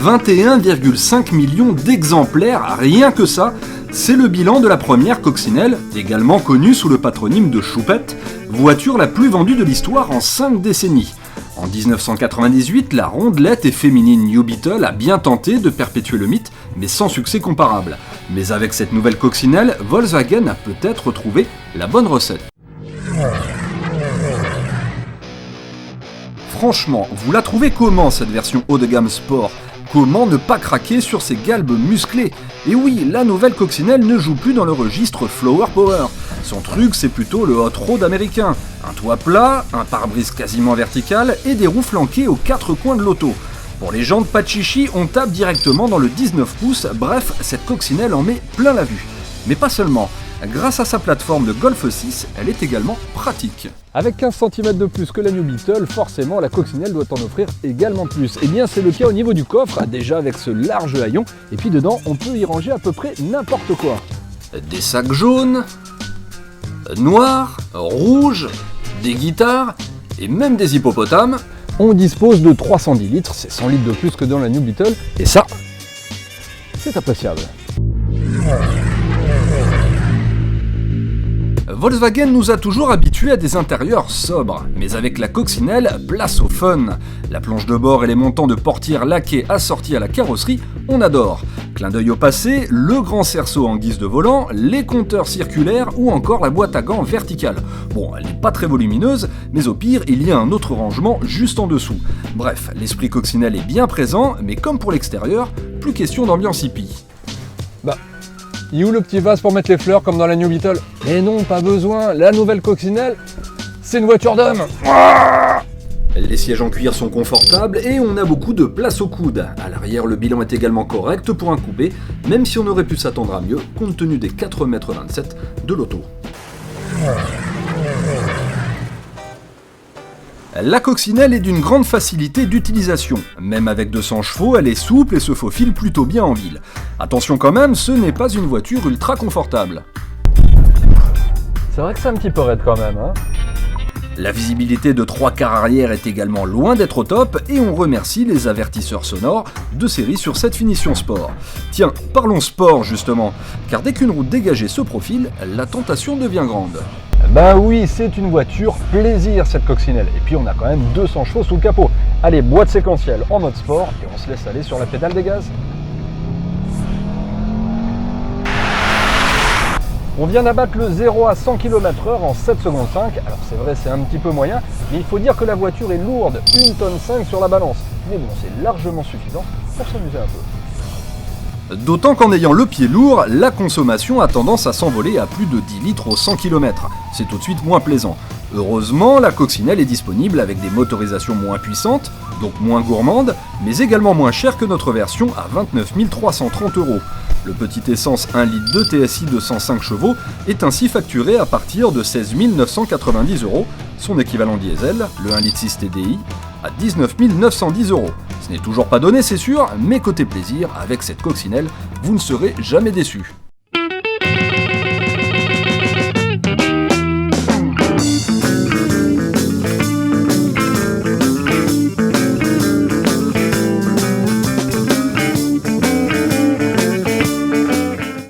21,5 millions d'exemplaires, rien que ça, c'est le bilan de la première coccinelle, également connue sous le patronyme de Choupette, voiture la plus vendue de l'histoire en 5 décennies. En 1998, la rondelette et féminine New Beetle a bien tenté de perpétuer le mythe, mais sans succès comparable. Mais avec cette nouvelle coccinelle, Volkswagen a peut-être trouvé la bonne recette. Franchement, vous la trouvez comment cette version haut de gamme sport ? Comment ne pas craquer sur ces galbes musclées ? Et oui, la nouvelle coccinelle ne joue plus dans le registre Flower Power. Son truc, c'est plutôt le hot rod américain. Un toit plat, un pare-brise quasiment vertical et des roues flanquées aux 4 coins de l'auto. Pour les jantes pas de chichi, on tape directement dans le 19 pouces, bref, cette coccinelle en met plein la vue. Mais pas seulement. Grâce à sa plateforme de Golf 6, elle est également pratique. Avec 15 cm de plus que la New Beetle, forcément la coccinelle doit en offrir également plus. Et bien c'est le cas au niveau du coffre, déjà avec ce large haillon, et puis dedans on peut y ranger à peu près n'importe quoi. Des sacs jaunes, noirs, rouges, des guitares, et même des hippopotames. On dispose de 310 litres, c'est 100 litres de plus que dans la New Beetle, et ça, c'est appréciable. Volkswagen nous a toujours habitués à des intérieurs sobres, mais avec la coccinelle, place au fun. La planche de bord et les montants de portière laqués assortis à la carrosserie, on adore. Clin d'œil au passé, le grand cerceau en guise de volant, les compteurs circulaires ou encore la boîte à gants verticale. Bon, elle n'est pas très volumineuse, mais au pire, il y a un autre rangement juste en dessous. Bref, l'esprit coccinelle est bien présent, mais comme pour l'extérieur, plus question d'ambiance hippie. Il est où le petit vase pour mettre les fleurs comme dans la New Beetle ? Mais non, pas besoin, la nouvelle coccinelle, c'est une voiture d'homme. Les sièges en cuir sont confortables et on a beaucoup de place au coude. À l'arrière, le bilan est également correct pour un coupé, même si on aurait pu s'attendre à mieux compte tenu des 4,27 m de l'auto. La coccinelle est d'une grande facilité d'utilisation. Même avec 200 chevaux, elle est souple et se faufile plutôt bien en ville. Attention quand même, ce n'est pas une voiture ultra confortable. C'est vrai que c'est un petit peu raide quand même, hein. La visibilité de 3/4 arrière est également loin d'être au top et on remercie les avertisseurs sonores de série sur cette finition sport. Tiens, parlons sport justement, car dès qu'une route dégagée se profile, la tentation devient grande. Ben oui, c'est une voiture plaisir cette coccinelle. Et puis on a quand même 200 chevaux sous le capot. Allez, boîte séquentielle en mode sport et on se laisse aller sur la pédale des gaz. On vient d'abattre le 0 à 100 km/h en 7 secondes 5. Alors c'est vrai, c'est un petit peu moyen, mais il faut dire que la voiture est lourde, 1,5 tonne sur la balance. Mais bon, c'est largement suffisant pour s'amuser un peu. D'autant qu'en ayant le pied lourd, la consommation a tendance à s'envoler à plus de 10 litres au 100 km. C'est tout de suite moins plaisant. Heureusement, la coccinelle est disponible avec des motorisations moins puissantes, donc moins gourmandes, mais également moins chères que notre version à 29 330 €. Le petit essence 1 litre de TSI de 105 chevaux est ainsi facturé à partir de 16 990 €, son équivalent diesel, le 1 litre 6 TDI, à 19 910 €. Ce n'est toujours pas donné, c'est sûr, mais côté plaisir, avec cette coccinelle, vous ne serez jamais déçus.